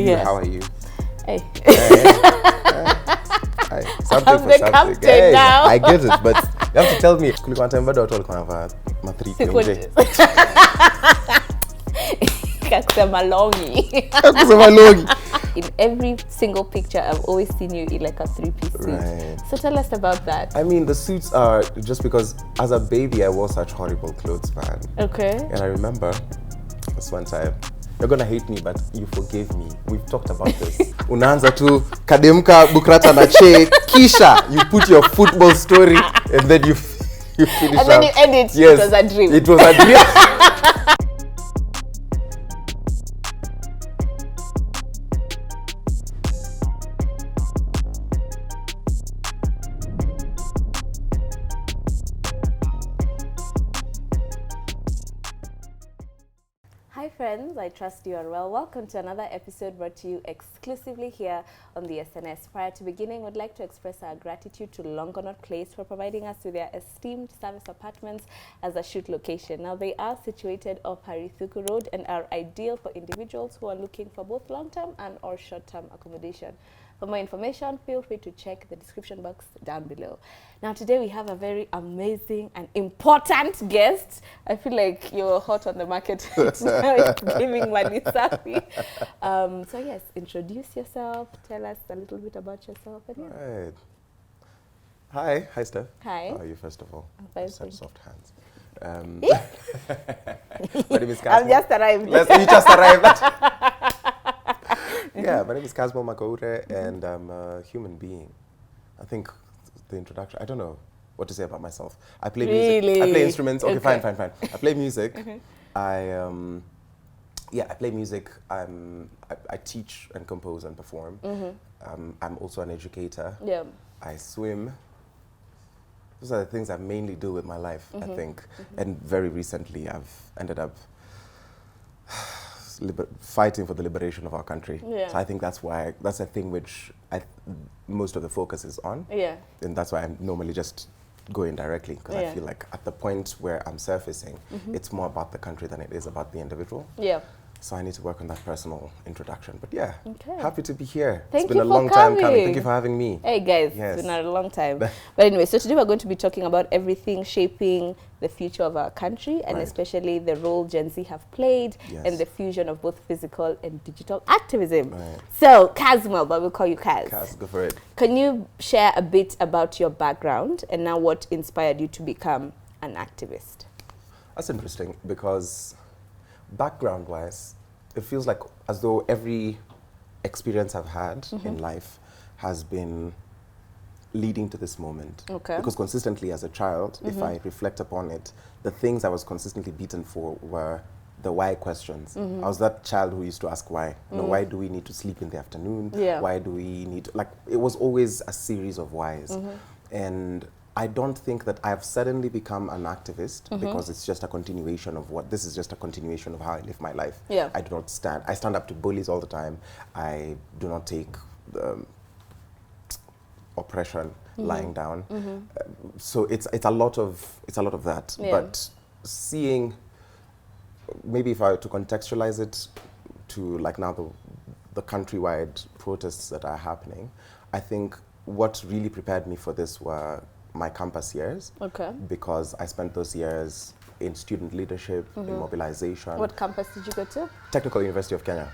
Yes. How are you? Hey. Something I'm for the something. captain now. I get it, but you have to tell me. Kusema longi. In every single picture, I've always seen you in like a 3-piece suit. Right. So tell us about that. I mean, the suits are just because as a baby, I wore such horrible clothes, man. Okay. And I remember this one time, you're gonna hate me, but you forgave me. We've talked about this. Unaanza tu kademka bukrata na che kisha. You put your football story and then you finish. And then you end it. Yes, it was a dream. It was a dream. Hi friends, I trust you are well. Welcome to another episode brought to you exclusively here on the SNS. Prior to beginning, we'd like to express our gratitude to Longonot Place for providing us with their esteemed service apartments as a shoot location. Now they are situated off Harithuku Road and are ideal for individuals who are looking for both long-term and or short-term accommodation. For more information, feel free to check the description box down below. Now today we have a very amazing and important guest. I feel like you're hot on the market right now. It's giving money savvy. So yes, introduce yourself. Tell us a little bit about yourself. And Right. Hi, Steph. Hi. How are you, first of all? I'm fine, Such soft hands. My name is Kasmuel. I've just arrived. You just arrived. Yeah, my name is Kasmuel Mcoure, and I'm a human being. I think the introduction, I don't know what to say about myself. I play music. I play instruments. Okay, fine. I play music. I play music. I teach and compose and perform. I'm also an educator. Yeah. I swim. Those are the things I mainly do with my life, I think. And very recently, I've ended up fighting for the liberation of our country. Yeah. So I think that's a thing which most of the focus is on. Yeah. And that's why I'm normally just going directly, because I feel like at the point where I'm surfacing, it's more about the country than it is about the individual. Yeah. So I need to work on that personal introduction. But yeah, okay. Happy to be here. Thank it's been you a for long coming. time coming. Thank you for having me. Hey guys, Yes. It's been a long time. But anyway, so today we're going to be talking about everything shaping the future of our country, and especially the role Gen Z have played in the fusion of both physical and digital activism. Right. So Kasmuel, but we'll call you Kaz. Kaz, go for it. Can you share a bit about your background and now what inspired you to become an activist? That's interesting, because background-wise, it feels like as though every experience I've had in life has been leading to this moment. Okay. Because consistently as a child, if I reflect upon it, the things I was consistently beaten for were the why questions. I was that child who used to ask why. You know, why do we need to sleep in the afternoon? Yeah. Why do we need to, like, it was always a series of whys. And I don't think that I've suddenly become an activist because it's just a continuation of this is just a continuation of how I live my life. Yeah. I stand up to bullies all the time. I do not take oppression lying down. So it's a lot of that. Yeah. But seeing, maybe if I were to contextualize it to like now the countrywide protests that are happening, I think what really prepared me for this were my campus years. Okay. Because I spent those years in student leadership, in mobilization. What campus did you go to? Technical University of Kenya.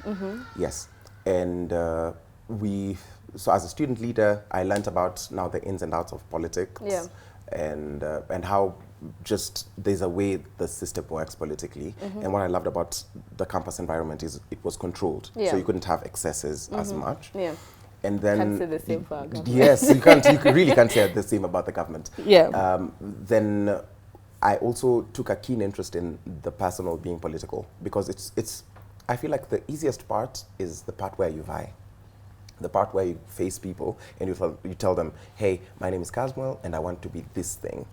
Yes. And so as a student leader, I learned about now the ins and outs of politics. Yeah. And how just there's a way the system works politically. And what I loved about the campus environment is it was controlled. Yeah. So you couldn't have excesses as much. Yeah. And then Can't say the same for our government. Yes, you really can't say the same about the government. Yeah. Then I also took a keen interest in the personal being political, because it's I feel like the easiest part is the part where you vie. The part where you face people and you tell them, hey, my name is Kasmuel and I want to be this thing.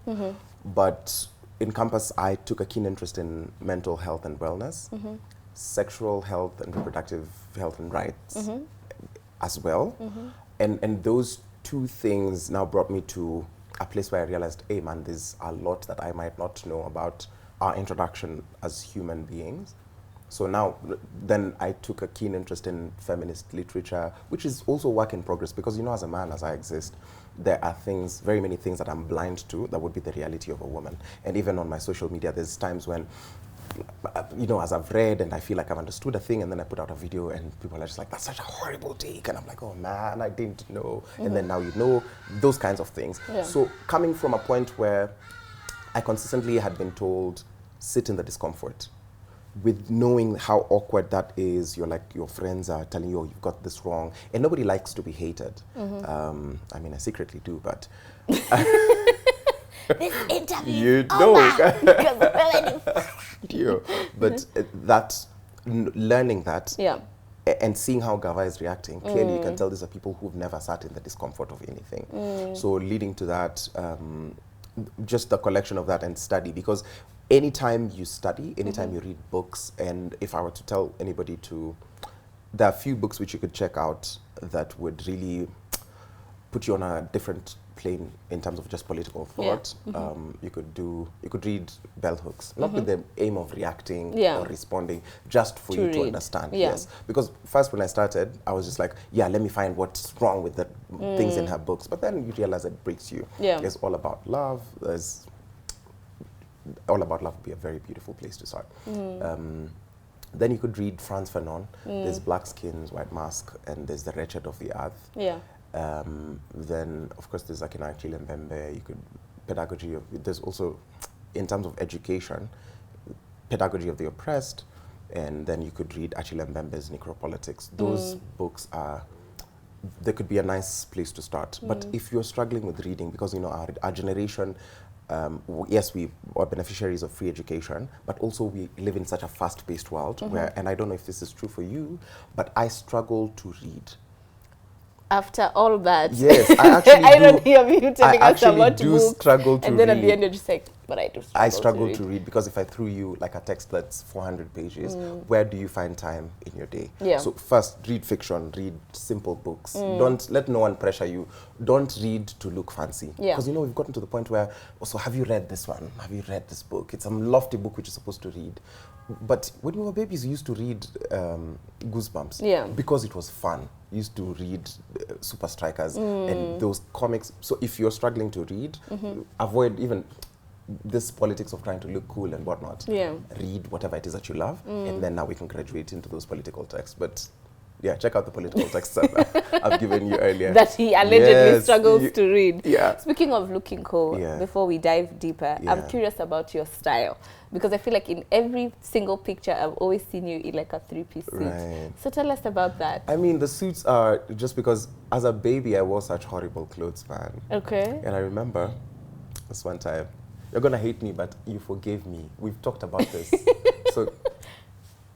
But in campus, I took a keen interest in mental health and wellness, sexual health and reproductive health and rights as well. And those two things now brought me to a place where I realized, hey man, there's a lot that I might not know about our introduction as human beings. So now, then I took a keen interest in feminist literature, which is also work in progress, because, you know, as a man, as I exist, there are things, very many things that I'm blind to that would be the reality of a woman. And even on my social media, there's times when, you know, as I've read and I feel like I've understood a thing, and then I put out a video and people are just like, that's such a horrible take. And I'm like, oh man, I didn't know. And then now you know, those kinds of things. Yeah. So coming from a point where I consistently had been told, sit in the discomfort, with knowing how awkward that is, you're like, your friends are telling you, oh, you've got this wrong. And nobody likes to be hated. I mean, I secretly do, but... This interview you know. But learning that and seeing how Gava is reacting, clearly you can tell these are people who've never sat in the discomfort of anything. So leading to that, just the collection of that and study, because anytime you study, anytime you read books, and if I were to tell anybody to, there are a few books which you could check out that would really put you on a different plane in terms of just political thought. You could read bell hooks, not with the aim of reacting or responding, just for you to understand. Yes, because first when I started, I was just like, yeah, let me find what's wrong with the things in her books. But then you realize it breaks you. It's all about love. There's all about love would be a very beautiful place to start. Then you could read Frantz Fanon. There's Black Skins, White Mask, and there's The Wretched of the Earth. Then, of course, there's like Achille Mbembe. You could pedagogy of. There's also, in terms of education, pedagogy of the oppressed, and then you could read Achille Mbembe's Necropolitics. Those books are. They could be a nice place to start. But if you're struggling with reading, because you know our generation. Yes, we are beneficiaries of free education, but also we live in such a fast-paced world where, and I don't know if this is true for you, but I struggle to read. After all that, yes, I actually I don't hear you telling us about books, struggle to and then read. at the end you're just like, but I do struggle I struggle to read because if I threw you like a text that's 400 pages, where do you find time in your day? So first, read fiction, read simple books. Don't let no one pressure you. Don't read to look fancy. Because you know, we've gotten to the point where, so have you read this one? Have you read this book? It's a lofty book which you're supposed to read. But when we were babies, we used to read Goosebumps because it was fun. We used to read Super Strikers and those comics. So if you're struggling to read, avoid even this politics of trying to look cool and whatnot. Read whatever it is that you love, and then now we can graduate into those political texts. But yeah, check out the political texts that I've given you earlier. That he allegedly struggles to read. Speaking of looking cool, before we dive deeper, I'm curious about your style. Because I feel like in every single picture, I've always seen you in like a three-piece suit. So tell us about that. I mean, the suits are just because as a baby, I wore such horrible clothes, man. Okay. And I remember this one time, you're going to hate me, but you forgave me. We've talked about this. So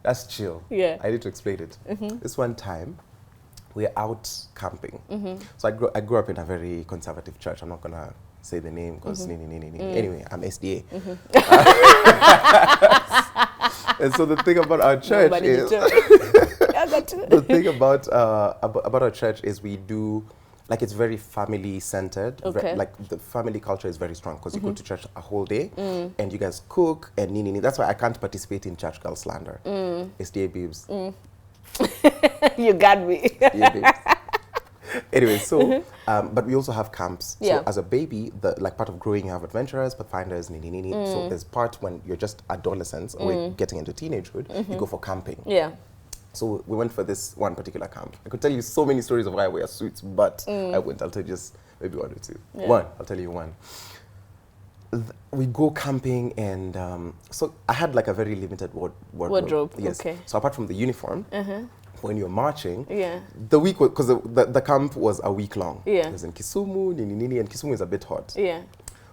that's chill. I need to explain it. This one time, we're out camping. So I grew up in a very conservative church. I'm not going to say the name because anyway, I'm SDA. And so the thing about our church is the thing about our church is we do like it's very family centered. Like the family culture is very strong because you go to church a whole day and you guys cook and that's why I can't participate in church girl slander. SDA babes. You got me. SDA babes. Anyway, so but we also have camps. So as a baby, like part of growing, you have adventurers, pathfinders, So there's part when you're just adolescents or getting into teenagehood, you go for camping. So we went for this one particular camp. I could tell you so many stories of why I wear suits, but I won't. I'll tell you just maybe one or two. I'll tell you one. We go camping and so I had like a very limited wardrobe. Yes. So apart from the uniform, when you're marching, the week, because the camp was a week long. It was in Kisumu, and Kisumu is a bit hot.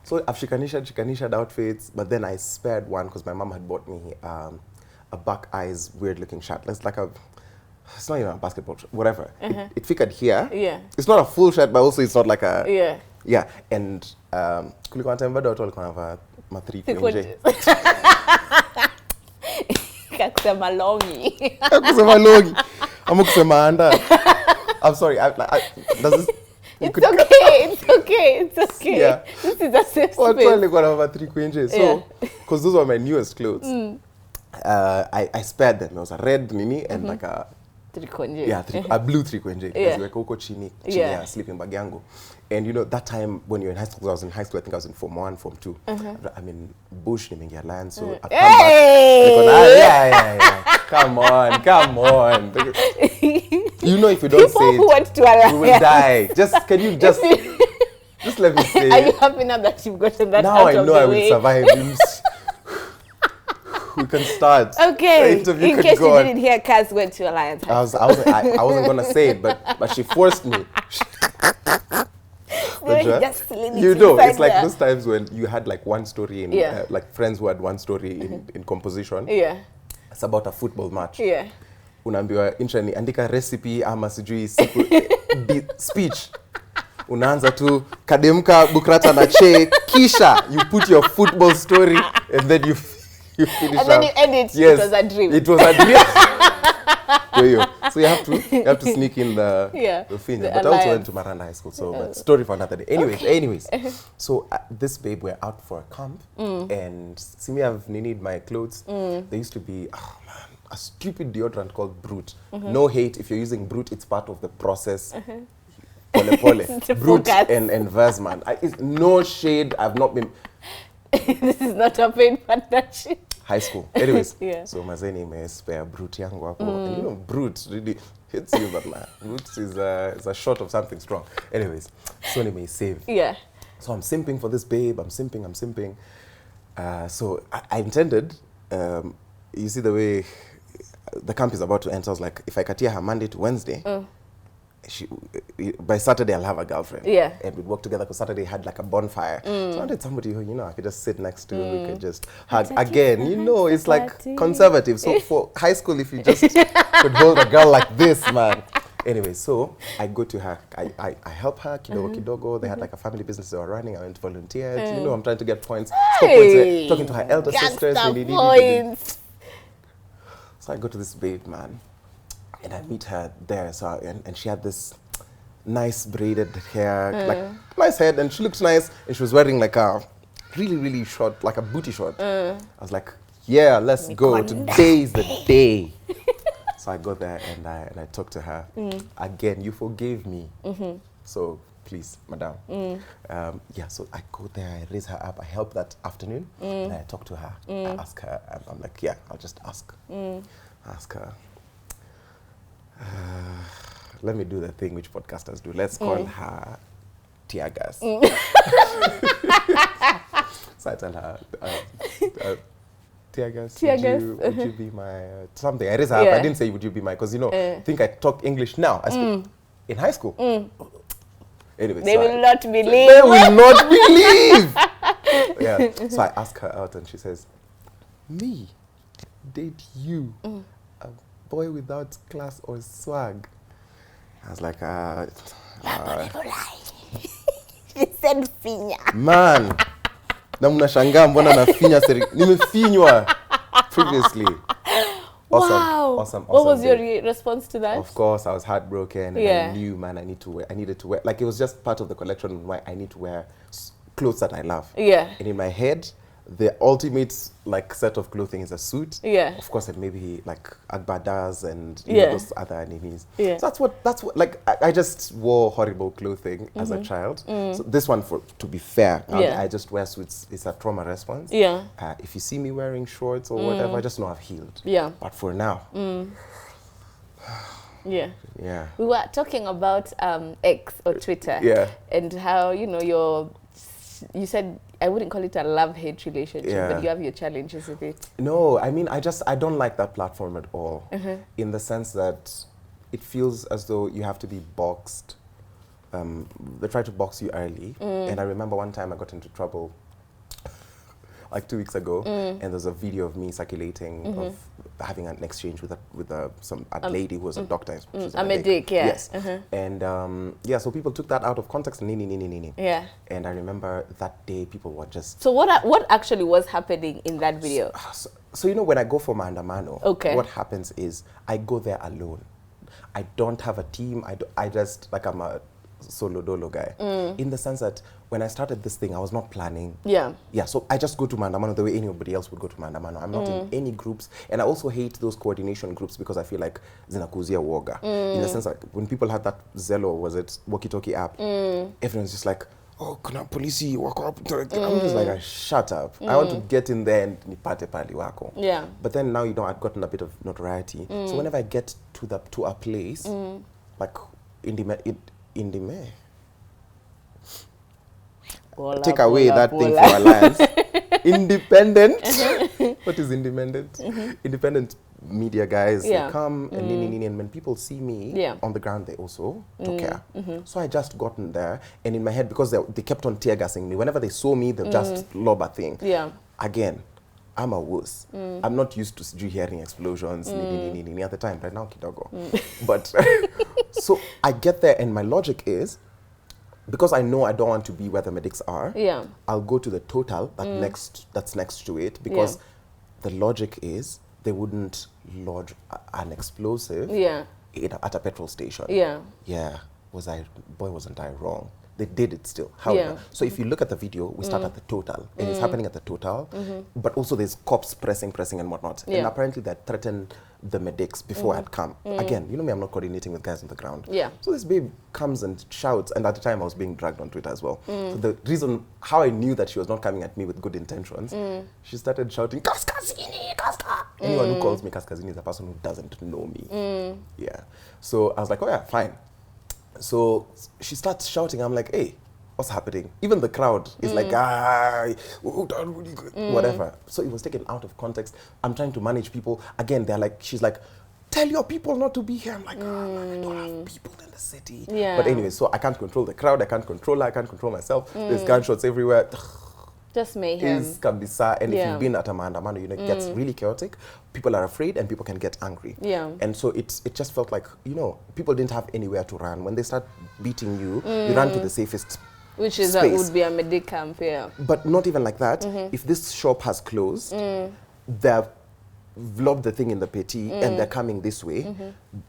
So I've shikanisha outfits, but then I spared one because my mom had bought me a back eyes weird looking shirt. It's like it's not even a basketball shirt, whatever. It figured here. It's not a full shirt, but also it's not like a and kulikuwa time bado watu walikuwa wanavaa ma3 nje. Kusema longi. Kusema longi. I'm kusema anda. I'm sorry. Does this? It's okay. This is a safe space. Watu walikuwa wanavaa 3 nje. So, because those were my newest clothes. I spared them. There was a red Nini and like a a blue 3 because we were koko chini ya sleeping bag yangu. And you know, that time when you're in high school, I was in high school, I think I was in Form 1, Form 2. I mean, bush, nimeingia land, so I've come back. Come on. You know, if you don't say it, you will die. Can you just let me say it. Are you happy now that you've gotten that now out of the way? Now I know I will survive. We can start. Okay. In case you didn't hear, Kaz went to Alliance High School. I wasn't gonna say it, but she forced me. You know, it's like those times when you had like one story in, like friends who had one story in composition. Yeah. It's about a football match. Yeah. Unaambiwa intrani andika recipe ama sijui speech. Unaanza tu kademka bukrata na che kisha you put your football story and then you finish and then you end it. Yes, it was a dream. It was a dream. So you have to sneak in the thing. But I also went to Maranda High School, so but story for another day. Anyways. So this babe, we're out for a camp, and see me, I've needed my clothes. There used to be a stupid deodorant called Brute. No hate if you're using Brute; it's part of the process. Pole. Brute and Versman. No shade. I've not been. This is not a paid partnership. High school. Anyways, so mazeni may spare Brute yangu hapo. And you know, Brute really hits you, but man, Brute is a shot of something strong. Anyways, so he may save. Yeah. So I'm simping for this babe. I'm simping. So I intended, you see the way the camp is about to end. So I was like, if I katia her Monday to Wednesday, by Saturday I'll have a girlfriend. Yeah. And we'd work together because Saturday had like a bonfire. So I wanted somebody who, you know, I could just sit next to, we could just hug. Again, you know, it's like conservative. So for high school, if you just could hold a girl like this, man. Anyway, so I go to her, I help her, kidogo. They had like a family business they were running. I went to volunteer. You know, I'm trying to get points. Hey, talking to her elder sisters. So I go to this babe, man. And I meet her there, so and she had this nice braided hair, like nice head, and she looked nice, and she was wearing like a really short, like a booty short. I was like, yeah, let's go. Today is the day. So I go there and I talk to her. Again, you forgave me, so please, madam. So I go there, I raise her up, I help that afternoon, and I talk to her. I ask her, and I'm like, yeah, I'll just ask. Ask her. Let me do the thing which podcasters do. Let's call her tear gas. So I tell her, tear gas, would you be my something? I raise her up. I didn't say would you be my, because you know, I think I talk English now. I speak in high school. Anyway, they will not believe. They will not believe. Yeah. So I ask her out, and she says, "Me, date you." Boy without class or swag. I was like, she said finya. Man, na mnashangaa mbona na finya nimefinywa previously. Awesome. What was your response to that? Of course, I was heartbroken, and I knew, man, I needed to wear, like it was just part of the collection why I need to wear clothes that I love. Yeah. And in my head, the ultimate like set of clothing is a suit. Yeah. Of course, and maybe like agbadas and you know, those other animes. Yeah. So that's what like I just wore horrible clothing as a child. So this one, to be fair, I just wear suits. It's a trauma response. Yeah. If you see me wearing shorts or whatever, I just know I've healed. Yeah. But for now. Yeah. We were talking about X or Twitter. Yeah. And how, you know, you said, I wouldn't call it a love-hate relationship, but you have your challenges with it. No, I mean, I don't like that platform at all, in the sense that it feels as though you have to be boxed. They try to box you early. And I remember one time I got into trouble, like 2 weeks ago, and there's a video of me circulating of having an exchange with a lady who was a doctor. A medic, yeah. Yes. And so people took that out of context. Yeah. And I remember that day people were just. So what actually was happening in that video? So you know, when I go for maandamano, what happens is I go there alone. I don't have a team. I just, like, I'm a solo dolo guy. In the sense that when I started this thing, I was not planning. Yeah. Yeah, so I just go to Maandamano the way anybody else would go to Maandamano. I'm not in any groups. And I also hate those coordination groups because I feel like zinakuzia woga. In the sense like when people had that Zello, was it walkie-talkie app, everyone's just like, oh, kuna polisi wako up. I'm just like, shut up. I want to get in there and nipate pali wako. Yeah. But then now, you know, I've gotten a bit of notoriety. So whenever I get to a place, like take away that thing from our lives. Independent. What is independent? Independent media guys, they come and when people see me on the ground, they also don't care. So I just gotten there, and in my head, because they kept on tear gassing me, whenever they saw me, they'll just lob a thing. Yeah. Again, I'm a wuss. I'm not used to hearing explosions at the time, right now, kidogo. But so I get there, and my logic is, because I know I don't want to be where the medics are, I'll go to the total that's next to it, because the logic is they wouldn't lodge an explosive at a petrol station. Yeah. Wasn't I wrong? They did it still. However, so if you look at the video, we start at the total, and it's happening at the total, but also there's cops pressing and whatnot. And apparently that threatened the medics before I'd come. Again, you know me, I'm not coordinating with guys on the ground. So this babe comes and shouts, and at the time I was being dragged on Twitter as well. So the reason how I knew that she was not coming at me with good intentions, she started shouting, Kaskazini, Kaska! Anyone who calls me Kaskazini is a person who doesn't know me. Yeah. So I was like, oh yeah, fine. So she starts shouting. I'm like, hey, what's happening? Even the crowd is like, whatever. So it was taken out of context. I'm trying to manage people. Again, they're like, she's like, tell your people not to be here. I'm like, I don't have people in the city. But anyway, so I can't control the crowd. I can't control her. I can't control myself. There's gunshots everywhere. Just mayhem. Is kabisa. And if you've been at a Maandamano, you know, it gets really chaotic. People are afraid and people can get angry. And so it just felt like, you know, people didn't have anywhere to run. When they start beating you, you run to the safest which is space. would be a medic camp, But not even like that. If this shop has closed, they've lobbed the thing in the petty and they're coming this way.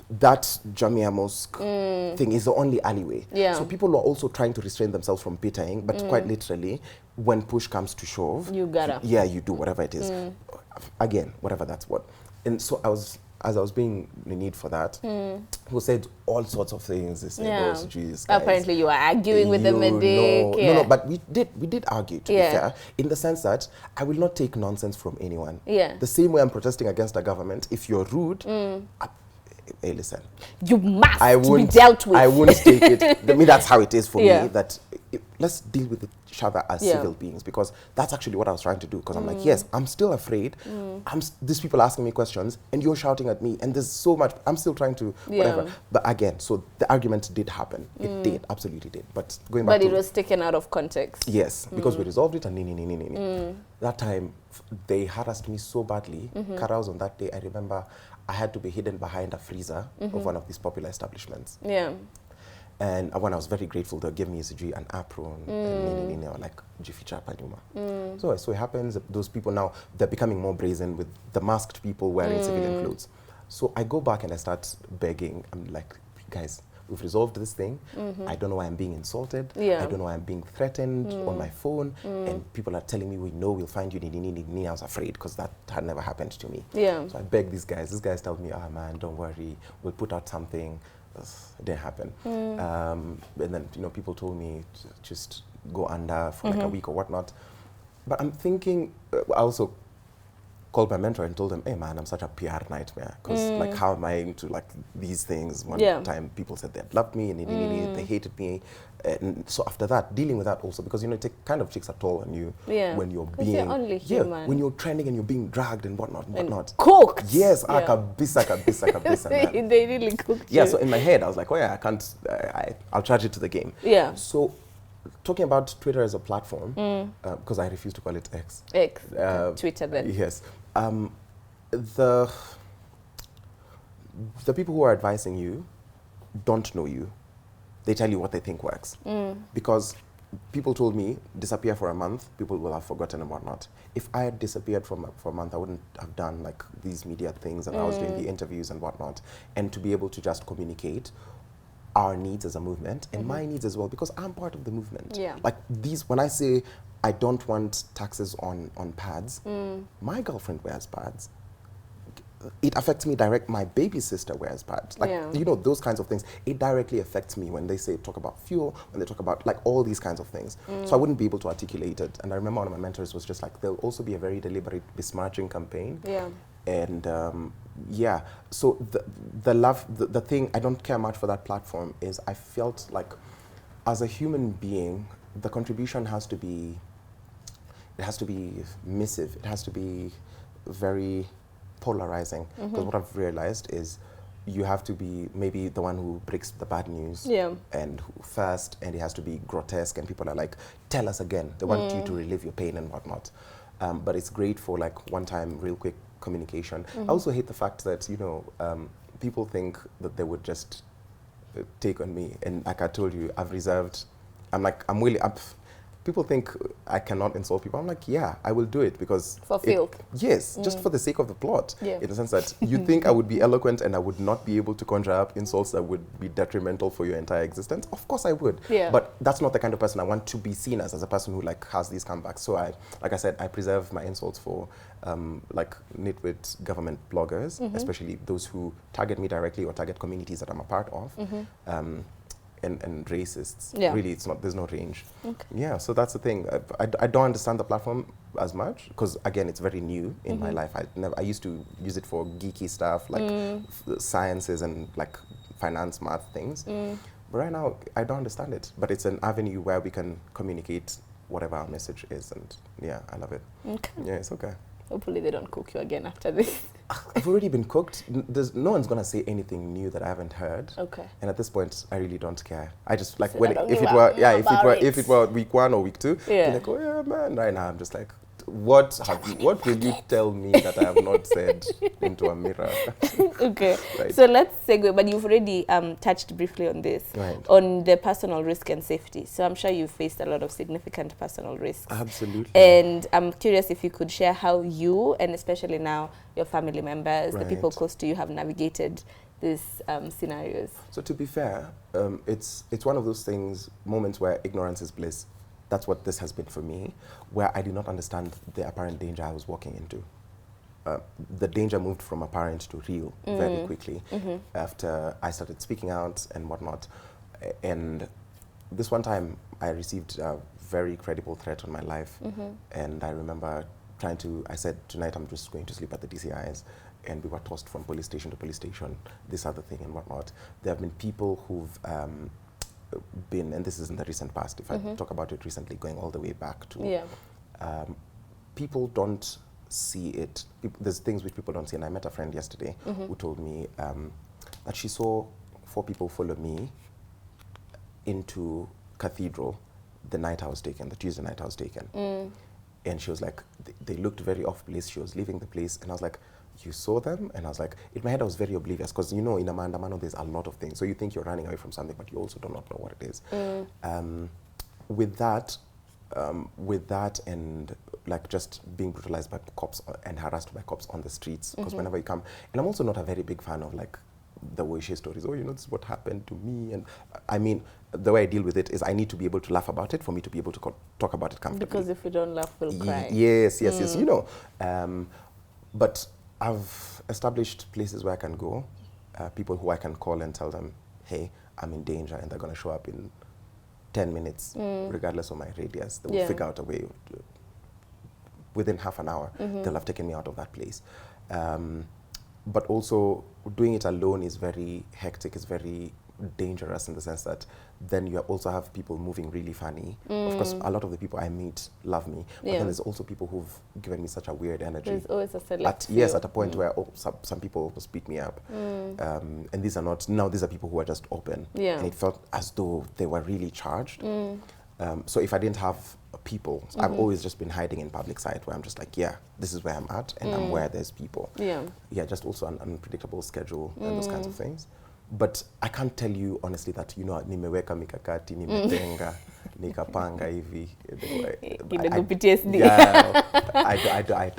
That Jamia Mosque thing is the only alleyway. So people are also trying to restrain themselves from pitting, but quite literally, when push comes to shove, you gotta. You do whatever it is. Again, whatever that's what. And so as I was being in need for that, who said all sorts of things. They said, oh, Jesus, guys, apparently you were arguing with the medic. No, but we did argue, to be fair, in the sense that I will not take nonsense from anyone. The same way I'm protesting against a government, if you're rude, hey, listen. You must be dealt with. I won't take it. I mean, that's how it is for me, that let's deal with each other as civil beings, because that's actually what I was trying to do. Because I'm like, yes, I'm still afraid. These people asking me questions, and you're shouting at me, and there's so much. I'm still trying to whatever. But again, so the argument did happen. It did, absolutely did. But going back, but it was taken out of context. Yes, because we resolved it, and that time they harassed me so badly. Karaos on that day, I remember I had to be hidden behind a freezer of one of these popular establishments. And when I was very grateful, they'll give me an apron, and like jificha panyuma. So it happens, those people now, they're becoming more brazen with the masked people wearing civilian clothes. So I go back and I start begging. I'm like, guys, we've resolved this thing. I don't know why I'm being insulted. I don't know why I'm being threatened on my phone. And people are telling me, we know we'll find you. I was afraid because that had never happened to me. So I beg these guys. These guys tell me, oh man, don't worry. We'll put out something. It didn't happen. And then, you know, people told me to just go under for like a week or whatnot. But I'm thinking, I also called my mentor and told him, hey man, I'm such a PR nightmare. Because like, how am I into like these things? One time people said they had loved me and they hated me. And so after that, dealing with that also, because you know, it kind of takes a toll on you when you're being, you're only human. when you're trending and you're being dragged and whatnot. Cooked. Yes, kabisa, man. They really cooked you. Yeah, so in my head, I was like, oh yeah, I can't, I'll charge it to the game. So talking about Twitter as a platform, because I refuse to call it X. Twitter then. Yes. The people who are advising you don't know you. They tell you what they think works. Because people told me, disappear for a month, people will have forgotten and whatnot. If I had disappeared for a month, I wouldn't have done like these media things, and I was doing the interviews and whatnot. And to be able to just communicate our needs as a movement and my needs as well, because I'm part of the movement. Yeah. Like when I say I don't want taxes on pads, my girlfriend wears pads. It affects me direct. My baby sister wears pads. Like, you know, those kinds of things. It directly affects me when they talk about fuel, when they talk about like all these kinds of things. So I wouldn't be able to articulate it. And I remember one of my mentors was just like, there'll also be a very deliberate besmirching campaign. Yeah. And yeah, so the thing, I don't care much for that platform is I felt like as a human being, the contribution has to be, it has to be missive. It has to be very polarizing. Because what I've realized is you have to be maybe the one who breaks the bad news and who first, and it has to be grotesque, and people are like, tell us again. They want you to relive your pain and whatnot. But it's great for like one time, real quick communication. I also hate the fact that, you know, people think that they would just take on me. And like I told you, I've reserved, I'm really up. People think I cannot insult people. I'm like, yeah, I will do it because... For filth. Yes, just for the sake of the plot. Yeah. In the sense that you think I would be eloquent and I would not be able to conjure up insults that would be detrimental for your entire existence. Of course I would. Yeah. But that's not the kind of person I want to be seen as a person who like has these comebacks. So like I said, I preserve my insults for like nitwit government bloggers, especially those who target me directly or target communities that I'm a part of. And racists. Yeah. Really, there's no range. Okay. Yeah, so that's the thing. I don't understand the platform as much because, again, it's very new in my life. I used to use it for geeky stuff like sciences and like finance, math things. But right now, I don't understand it. But it's an avenue where we can communicate whatever our message is, and yeah, I love it. Okay. Yeah, it's okay. Hopefully they don't cook you again after this. I've already been cooked. No one's gonna say anything new that I haven't heard. Okay. And at this point, I really don't care. I just like So when if it were week 1 or week 2, yeah. like, oh yeah, man. Right now, I'm just like, what will you tell me that I have not said into a mirror? Okay. Right. So let's segue. But you've already touched briefly on this, on the personal risk and safety. So I'm sure you've faced a lot of significant personal risks. Absolutely. And I'm curious if you could share how you, and especially now your family members, the people close to you, have navigated these scenarios. So to be fair, it's one of those things, moments where ignorance is bliss. That's what this has been for me, where I did not understand the apparent danger I was walking into. The danger moved from apparent to real very quickly after I started speaking out and whatnot. And this one time, I received a very credible threat on my life. And I remember I said, tonight I'm just going to sleep at the DCIs. And we were tossed from police station to police station, this other thing and whatnot. There have been people who've been, and this is in the recent past, if I talk about it recently, going all the way back to, people don't see it. There's things which people don't see. And I met a friend yesterday who told me that she saw 4 people follow me into Cathedral the night I was taken, the Tuesday night I was taken. And she was like, they looked very off place. She was leaving the place. And I was like, you saw them? And I was like, in my head I was very oblivious because, you know, in a Maandamano there's a lot of things. So you think you're running away from something, but you also do not know what it is. With that and like just being brutalized by cops and harassed by cops on the streets, because whenever you come, and I'm also not a very big fan of like the Woishe stories. Oh, you know, this is what happened to me. And I mean, the way I deal with it is I need to be able to laugh about it for me to be able to talk about it comfortably. Because if we don't laugh, we'll cry. Yes, you know. But I've established places where I can go, people who I can call and tell them, hey, I'm in danger, and they're going to show up in 10 minutes, regardless of my radius. They will figure out a way. Within half an hour, they'll have taken me out of that place. But also, doing it alone is very hectic, it's very dangerous in the sense that then you also have people moving really funny. Of course, a lot of the people I meet love me, but then there's also people who've given me such a weird energy. There's always a select at a point where some people almost beat me up. And these are people who are just open. And it felt as though they were really charged. So if I didn't have people, I've always just been hiding in public sight where I'm just like, yeah, this is where I'm at and I'm where there's people. Yeah, just also an unpredictable schedule and those kinds of things. But I can't tell you honestly that, you know, nimeweka mikakati, nimetenga. nikapanga hivi. Kidogo PTSD. Yeah,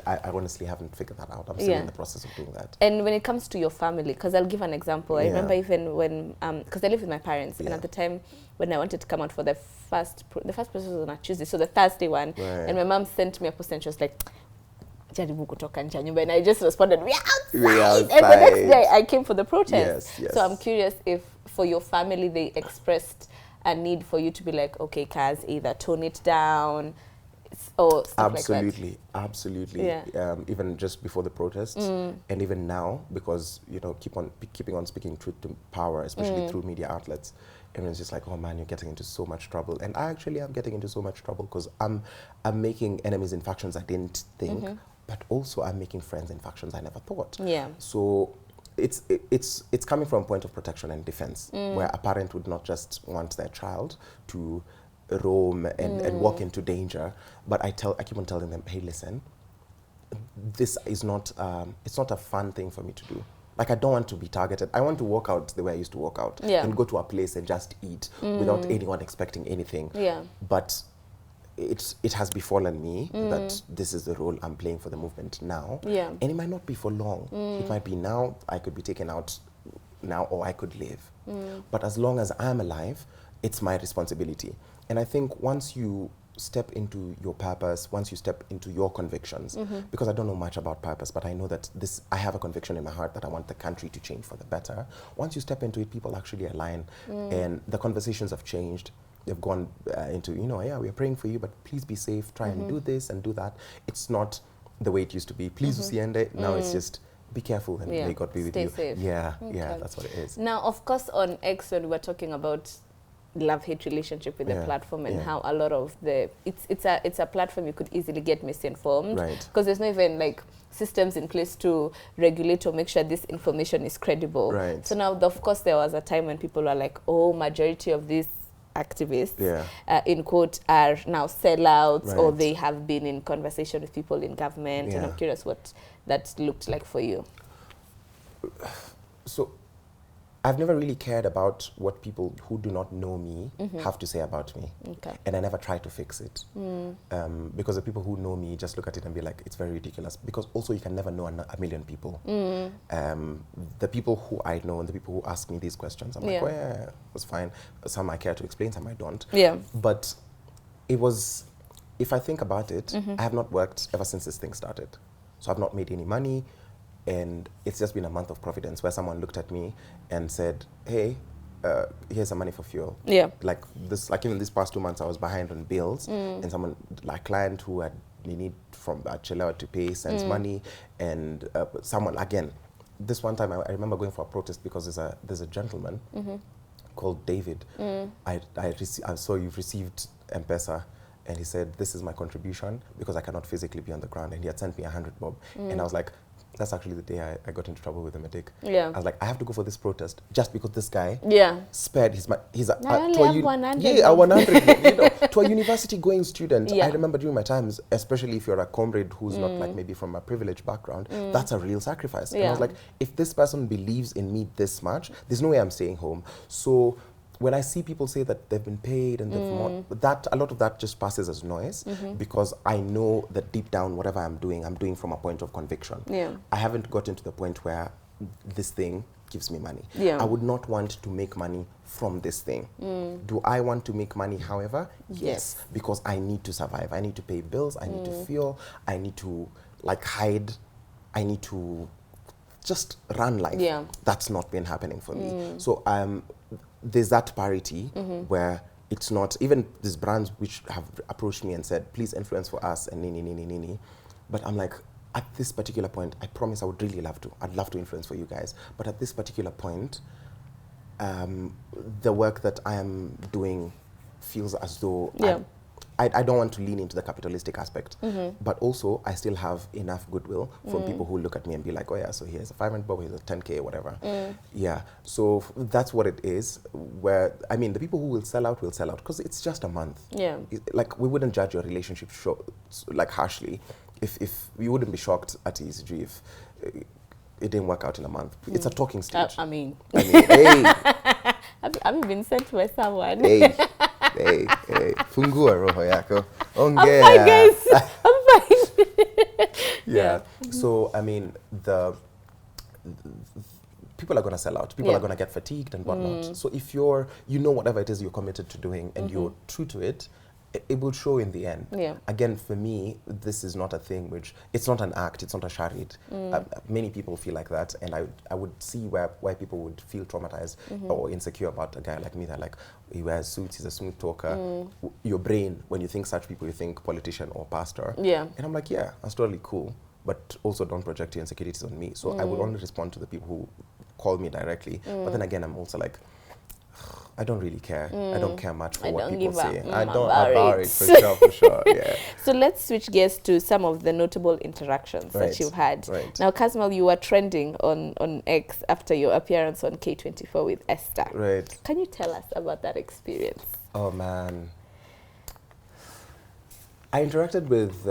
I honestly haven't figured that out. I'm still in the process of doing that. And when it comes to your family, because I'll give an example. I remember even when, because I live with my parents, and at the time when I wanted to come out for the first process was on a Tuesday, so the Thursday one, and my mom sent me a post and she was like, jaribu kutoka nje ya nyumba, and I just responded, we are outside. And the next day I came for the protest. Yes. So I'm curious if for your family they expressed a need for you to be like, okay, Kaz, either tone it down or stuff like that. Absolutely. Yeah. Even just before the protests, and even now, because keeping on speaking truth to power, especially through media outlets, and it's just like, oh man, you're getting into so much trouble. And I actually am getting into so much trouble because I'm making enemies in factions I didn't think, but also I'm making friends in factions I never thought. Yeah. So it's coming from a point of protection and defense, where a parent would not just want their child to roam and walk into danger, but I keep on telling them, hey, listen, this is not it's not a fun thing for me to do. Like, I don't want to be targeted. I want to walk out the way I used to walk out, and go to a place and just eat without anyone expecting anything. Yeah. But it has befallen me that this is the role I'm playing for the movement now. Yeah. And it might not be for long. It might be now, I could be taken out now, or I could live. But as long as I'm alive, it's my responsibility. And I think once you step into your purpose, once you step into your convictions, because I don't know much about purpose, but I know that I have a conviction in my heart that I want the country to change for the better. Once you step into it, people actually align, and the conversations have changed. They've gone into, yeah, we're praying for you, but please be safe, try and do this and do that. It's not the way it used to be. Please usiende. Now it's just, be careful and may God be with you. Stay safe. Yeah, that's what it is. Now, of course, on X, when we're talking about love-hate relationship with the platform and how a lot of it's a platform you could easily get misinformed, because there's not even like systems in place to regulate or make sure this information is credible. So now, of course, there was a time when people were like, oh, majority of these activists, in quote, are now sellouts, or they have been in conversation with people in government. And I'm curious what that looked like for you. So I've never really cared about what people who do not know me have to say about me. And I never try to fix it. Because the people who know me just look at it and be like, it's very ridiculous. Because also you can never know a million people. The people who I know and the people who ask me these questions, I'm like, oh yeah, it's fine. Some I care to explain, some I don't. But it was, if I think about it, I have not worked ever since this thing started. So I've not made any money. And it's just been a month of providence where someone looked at me and said, hey, here's some money for fuel. Like even this past 2 months, I was behind on bills, and someone, like client who had need from Chelewa to pay sends money, and someone, again, this one time I remember going for a protest because there's a gentleman called David. I saw you've received M-Pesa. And he said, this is my contribution because I cannot physically be on the ground. And he had sent me 100 bob. And I was like, that's actually the day I got into trouble with the medic. I was like, I have to go for this protest just because this guy spared he's a 100 to a university going student. I remember during my times, especially if you're a comrade who's not like maybe from a privileged background, that's a real sacrifice. And I was like, if this person believes in me this much, there's no way I'm staying home. So when I see people say that they've been paid and a lot of that just passes as noise, because I know that deep down, whatever I'm doing from a point of conviction. I haven't gotten to the point where this thing gives me money. I would not want to make money from this thing. Do I want to make money, however? Yes, because I need to survive. I need to pay bills. I need to fuel. I need to hide. I need to just run life. That's not been happening for me. So there's that parity where it's not, even these brands which have approached me and said, please influence for us and nini. But I'm like, at this particular point, I promise I would really love to. I'd love to influence for you guys. But at this particular point, the work that I am doing feels as though I don't want to lean into the capitalistic aspect, but also I still have enough goodwill from people who look at me and be like, oh yeah, so here's a 500 bob, here's a 10K, whatever. Yeah, so that's what it is. Where, I mean, the people who will sell out because it's just a month. Like, we wouldn't judge your relationship harshly if we wouldn't be shocked at ECG if it didn't work out in a month. It's a talking stage. I mean, hey. I've been sent by someone. Hey. hey, fungua roho yako. I'm fine, guys. I'm fine. Yeah. So, I mean, people are going to sell out. People are going to get fatigued and whatnot. So if you know whatever it is you're committed to doing and you're true to it, it will show in the end. Yeah. Again, for me, this is not a thing it's not an act, it's not a charade. Many people feel like that, and I would see why people would feel traumatized or insecure about a guy like me. They're like, he wears suits, he's a smooth talker. Your brain, when you think such people, you think politician or pastor. Yeah. And I'm like, yeah, that's totally cool, but also don't project your insecurities on me. So I would only respond to the people who call me directly. But then again, I'm also like, I don't really care. I don't care much for what people say. I don't about it for sure. Yeah. So let's switch gears to some of the notable interactions that you've had. Right. Now, Kasmuel, you were trending on X after your appearance on K24 with Esther. Right. Can you tell us about that experience? Oh man, I interacted with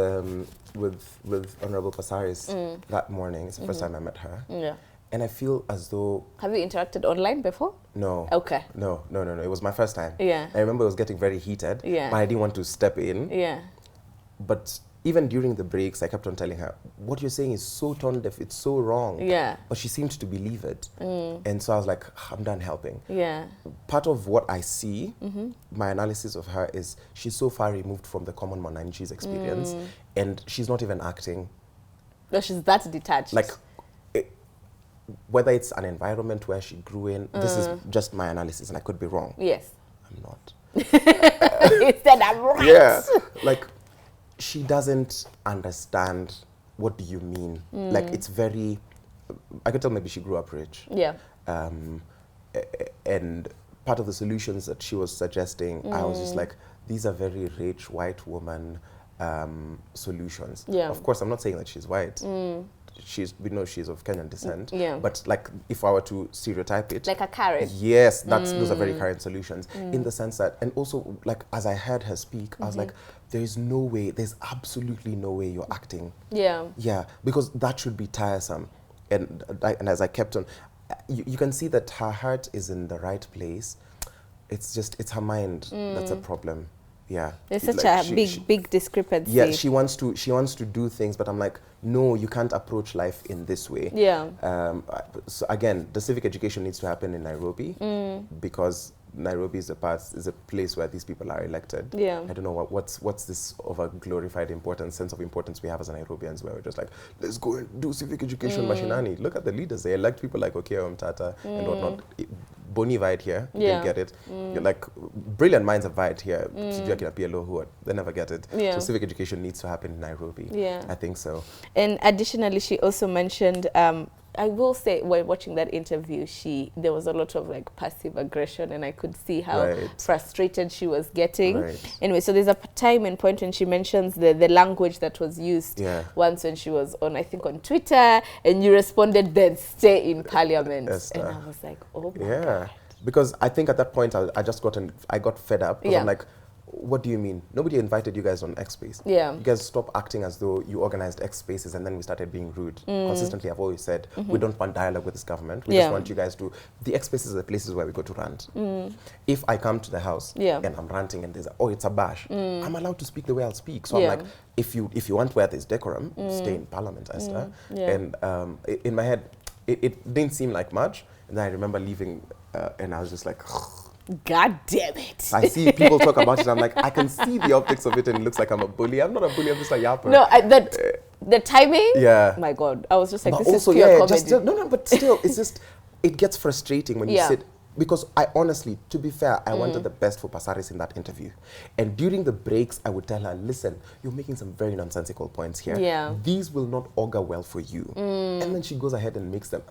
Honorable Pasaris that morning. It's the first time I met her. Yeah. And I feel as though... Have you interacted online before? No. Okay. No. It was my first time. Yeah. I remember it was getting very heated. Yeah. But I didn't want to step in. Yeah. But even during the breaks, I kept on telling her, what you're saying is so tone deaf, it's so wrong. Yeah. But she seemed to believe it. And so I was like, I'm done helping. Yeah. Part of what I see, my analysis of her is she's so far removed from the common Monanchi's experience. And she's not even acting. No, she's that detached. Like, whether it's an environment where she grew in, this is just my analysis, and I could be wrong. Yes. I'm not. You said I'm right. Yeah. Like, she doesn't understand what do you mean. Like, it's very... I could tell maybe she grew up rich. Yeah. And part of the solutions that she was suggesting, I was just like, these are very rich white woman solutions. Yeah. Of course, I'm not saying that she's white. We know she's of Kenyan descent. Yeah. But like, if I were to stereotype it, Like a carrot. yes, those are very current solutions in the sense that, and also like as I heard her speak, I was like, there's absolutely no way you're acting. Yeah. Yeah, because that should be tiresome. And as I kept on, you can see that her heart is in the right place. It's her mind that's a problem. Yeah. There's such a big discrepancy. Yeah, she wants to do things, but I'm like, no, you can't approach life in this way. Yeah. So again, the civic education needs to happen in Nairobi because Nairobi is a place where these people are elected. Yeah. I don't know what's this over glorified sense of importance we have as Nairobians, where we're just like, let's go and do civic education machinani. Look at the leaders. They elect people like Okiya Mtata and whatnot. Boni vied here, didn't get it. You're like, brilliant minds have vied here. They never get it. Yeah. So civic education needs to happen in Nairobi. Yeah. I think so. And additionally, she also mentioned, I will say, while watching that interview, there was a lot of like passive aggression, and I could see how frustrated she was getting. Right. Anyway, so there's a time and point when she mentions the language that was used once when she was on, I think, on Twitter, and you responded, then stay in parliament. Esther. And I was like, oh my God. Because I think at that point I got fed up. Because I'm like, what do you mean? Nobody invited you guys on X Space. Yeah. You guys stopped acting as though you organized X Spaces and then we started being rude. Consistently, I've always said, we don't want dialogue with this government. We just want you guys to... The X Spaces are the places where we go to rant. If I come to the house and I'm ranting and there's it's a bash, I'm allowed to speak the way I'll speak. So I'm like, if you want where there's decorum, stay in parliament, Esther. And in my head, it didn't seem like much. And then I remember leaving and I was just like... God damn it. I see people talk about it, I'm like, I can see the optics of it and it looks like I'm a bully. I'm not a bully, I'm just a yapper. No, the timing? Yeah. My God. I was just like, but this also, is pure comedy. But still, it's just, it gets frustrating when you sit. Because I honestly, to be fair, I wanted the best for Pasaris in that interview. And during the breaks, I would tell her, listen, you're making some very nonsensical points here. Yeah. These will not augur well for you. And then she goes ahead and makes them.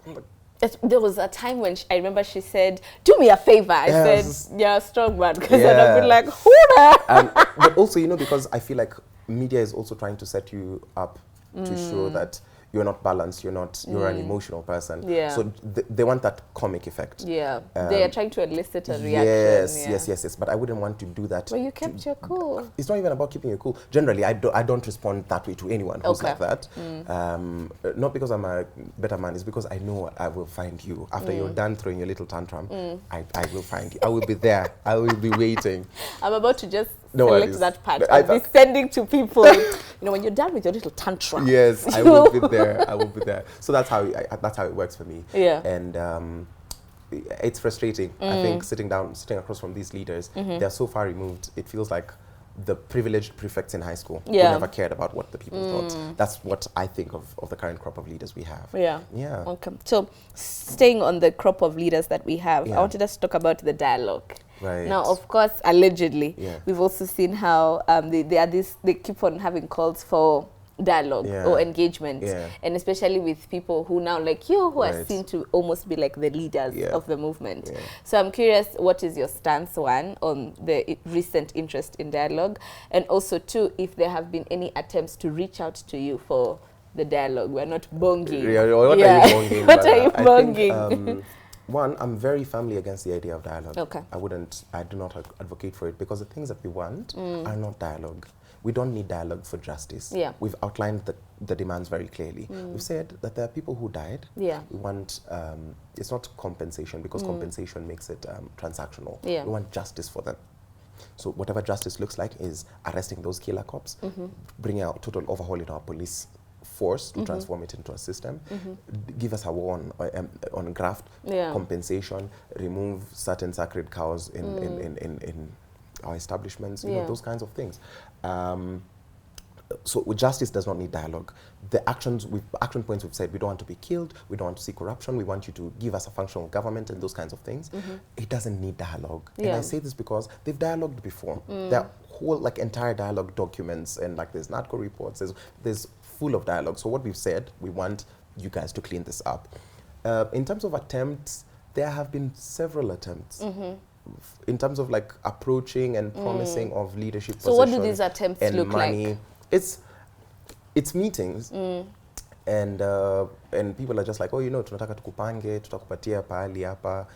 There was a time when I remember she said, do me a favor. I said, yeah, strong man. Because then I've been like, Hooda! But also, because I feel like media is also trying to set you up to show that you're not balanced, you're an emotional person. Yeah. So they want that comic effect. Yeah. They are trying to elicit a reaction. Yes. But I wouldn't want to do that. But you kept your cool. It's not even about keeping your cool. Generally, I don't respond that way to anyone who's like that. Not because I'm a better man, it's because I know I will find you. After you're done throwing your little tantrum, I will find you. I will be there. I will be waiting. I'm about to just No select worries. that part. I'll be sending to people. When you're done with your little tantrum. Yes, I will be there. I will be there. So that's how it works for me. Yeah. And it's frustrating. I think sitting across from these leaders, they're so far removed. It feels like the privileged prefects in high school who never cared about what the people thought. That's what I think of the current crop of leaders we have. Yeah. Yeah. Okay. So, staying on the crop of leaders that we have, I wanted us to talk about the dialogue. Right. Now, of course, allegedly, Yeah. we've also seen how they keep on having calls for dialogue or engagement, and especially with people who now, like you, who are seen to almost be like the leaders of the movement. Yeah. So I'm curious, what is your stance, one, on the recent interest in dialogue, and also two, if there have been any attempts to reach out to you for the dialogue? We're not bonging. What are you bonging? What are you bonging? One, I'm very firmly against the idea of dialogue. Okay. I do not advocate for it, because the things that we want are not dialogue. We don't need dialogue for justice. Yeah. We've outlined the demands very clearly. We've said that there are people who died. Yeah. We want, it's not compensation, because compensation makes it transactional. Yeah. We want justice for them. So whatever justice looks like is arresting those killer cops, bringing out total overhaul in our police force to transform it into a system, give us a war on graft, compensation, remove certain sacred cows in our establishments, you know, those kinds of things. So justice does not need dialogue. The action points we've said, we don't want to be killed, we don't want to see corruption, we want you to give us a functional government and those kinds of things. It doesn't need dialogue. And I say this because they've dialogued before. There are whole entire dialogue documents, and there's NADCO reports, there's full of dialogue. So what we've said, we want you guys to clean this up. In terms of attempts, there have been several attempts. In terms of approaching and promising of leadership positions. So what do these attempts look money, like? It's meetings, and people are just like, oh, tunataka tukupange, tutakupatia pahali hapa,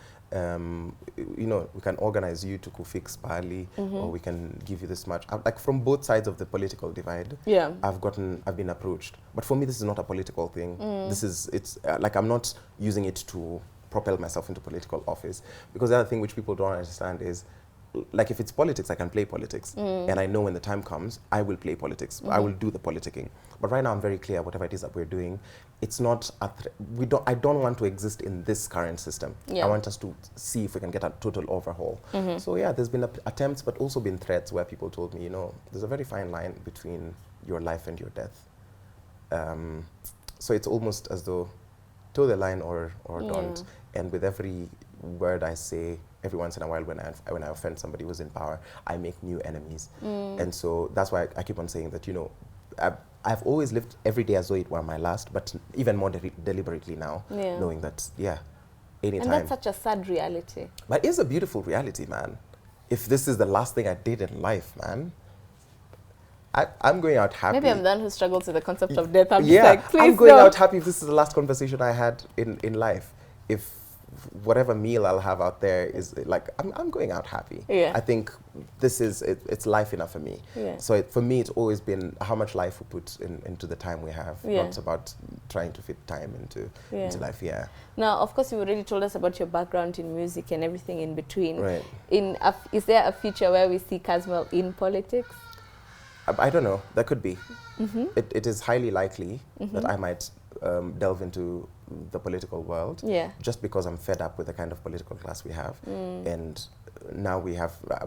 we can organize you to fix pahali, or we can give you this much. From both sides of the political divide, I've been approached. But for me, this is not a political thing. It's I'm not using it to propel myself into political office, because the other thing which people don't understand is, if it's politics, I can play politics, and I know when the time comes, I will play politics. I will do the politicking. But right now, I'm very clear whatever it is that we're doing, it's not I don't want to exist in this current system. I want us to see if we can get a total overhaul. So there's been attempts, but also been threats where people told me, there's a very fine line between your life and your death. So it's almost as though toe the line or don't. And with every word I say, every once in a while when I offend somebody who's in power, I make new enemies. And so that's why I keep on saying that, I've always lived every day as though it were my last, but even more deliberately now, knowing that, anytime. And that's such a sad reality. But it's a beautiful reality, man. If this is the last thing I did in life, man, I'm going out happy. Maybe I'm the one who struggles with the concept of death. I'm just like, please I'm going out happy if this is the last conversation I had in life. If whatever meal I'll have out there is I'm going out happy. I think it's life enough for me. So for me, it's always been how much life we put into the time we have. Not about trying to fit time into life. Now, of course, you already told us about your background in music and everything in between. Right. Is there a future where we see Kasmuel in politics? I don't know. There could be. It is highly likely that I might delve into the political world, just because I'm fed up with the kind of political class we have. And now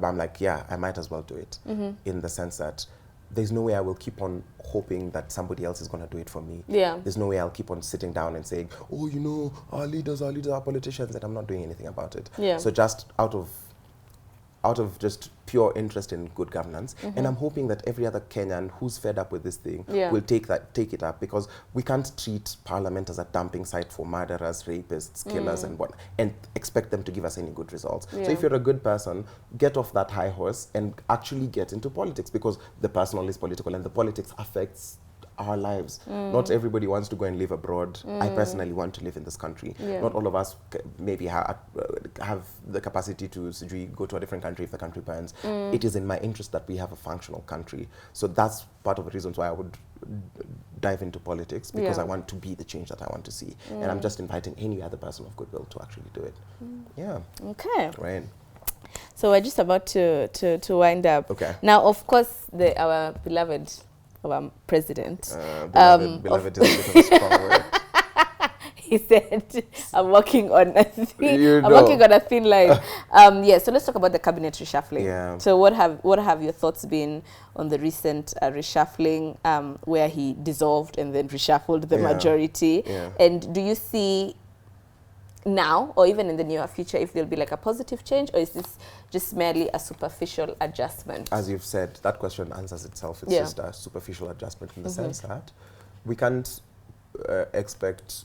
I'm like, I might as well do it, in the sense that there's no way I will keep on hoping that somebody else is going to do it for me. There's no way I'll keep on sitting down and saying, oh, our leaders are politicians, and I'm not doing anything about it. So just out of just pure interest in good governance. And I'm hoping that every other Kenyan who's fed up with this thing will take it up, because we can't treat Parliament as a dumping site for murderers, rapists, killers, and expect them to give us any good results. So if you're a good person, get off that high horse and actually get into politics, because the personal is political and the politics affects our lives. Not everybody wants to go and live abroad. I personally want to live in this country. Not all of us maybe have the capacity to go to a different country if the country burns. It is in my interest that we have a functional country. So that's part of the reasons why I would dive into politics, because I want to be the change that I want to see. And I'm just inviting any other person of goodwill to actually do it. Yeah. Okay. Right. So we're just about to wind up. Okay. Now, of course, our beloved president. Beloved is a bit of a strong word. He said, I'm working on a thin line. Yeah, so let's talk about the cabinet reshuffling. Yeah. So what have your thoughts been on the recent reshuffling, where he dissolved and then reshuffled the majority? Yeah. And do you see now, or even in the near future, if there'll be like a positive change, or is this just merely a superficial adjustment? As you've said, that question answers itself. It's just a superficial adjustment in the sense that we can't expect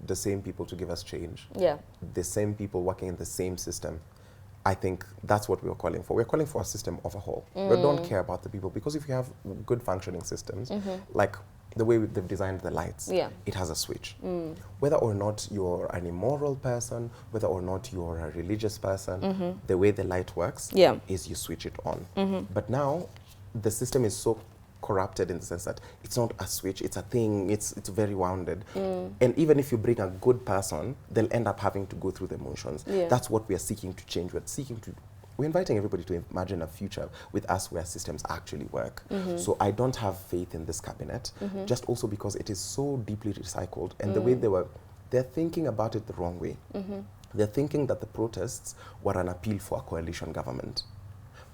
the same people to give us change. Yeah. The same people working in the same system. I think that's what we're calling for. We're calling for a system of a whole. We don't care about the people, because if you have good functioning systems, like the way they've designed the lights, it has a switch. Whether or not you're an immoral person, whether or not you're a religious person, the way the light works is you switch it on. But now the system is so corrupted in the sense that it's not a switch, it's a thing, it's very wounded. And even if you bring a good person, they'll end up having to go through the motions. That's what we are seeking to change. We're inviting everybody to imagine a future with us where systems actually work. So I don't have faith in this cabinet, just also because it is so deeply recycled, and the way they're thinking about it the wrong way. They're thinking that the protests were an appeal for a coalition government.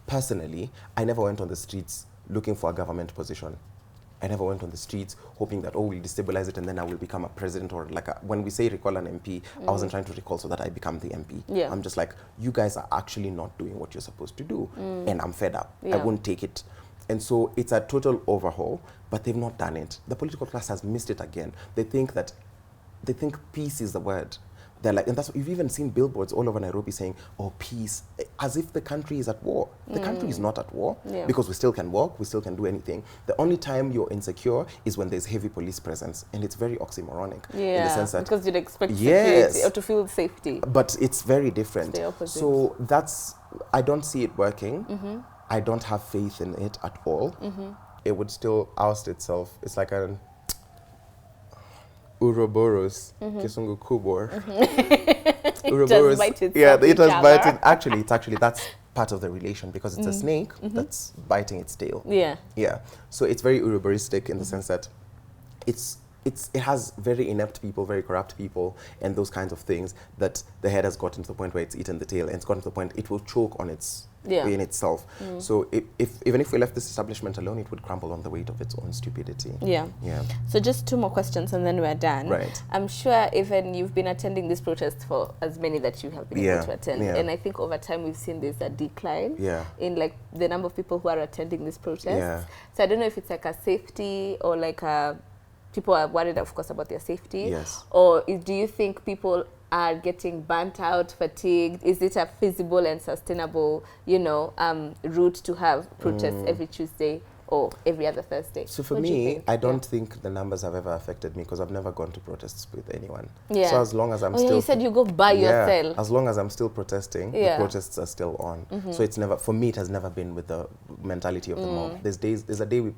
Personally, I never went on the streets looking for a government position. I never went on the streets hoping that, we'll destabilize it and then I will become a president, or like when we say recall an MP, I wasn't trying to recall so that I become the MP. I'm just like, you guys are actually not doing what you're supposed to do. And I'm fed up. I won't take it. And so it's a total overhaul, but they've not done it. The political class has missed it again. They think peace is the word. They're like, and that's, you've even seen billboards all over Nairobi saying, peace, as if the country is at war. The country is not at war, because we still can walk, we still can do anything. The only time you're insecure is when there's heavy police presence, and it's very oxymoronic in the sense that, because you'd expect security or to feel safety. But it's very different. It's the opposite. So I don't see it working. I don't have faith in it at all. It would still oust itself. It's like an Ouroboros, Kisungu Kubor. Ouroboros, it has bited. Actually, that's part of the relation, because it's a snake that's biting its tail. Yeah. So it's very Ouroboristic in the sense that it has very inept people, very corrupt people, and those kinds of things, that the head has gotten to the point where it's eaten the tail, and it's gotten to the point it will choke on its in itself. So even if we left this establishment alone, it would crumble on the weight of its own stupidity. Yeah. So just 2 more questions and then we're done. Right. I'm sure even you've been attending this protest for as many that you have been able to attend. And I think over time we've seen there's a decline in like the number of people who are attending this protest. So I don't know if it's like a safety, or like people are worried, of course, about their safety. Or do you think people are getting burnt out, fatigued? Is it a feasible and sustainable, route to have protests every Tuesday or every other Thursday? So for me, I don't think the numbers have ever affected me, because I've never gone to protests with anyone. So as long as I'm still... you said you go by yourself. As long as I'm still protesting, the protests are still on. So it's never, for me, it has never been with the mentality of the mob. There's a day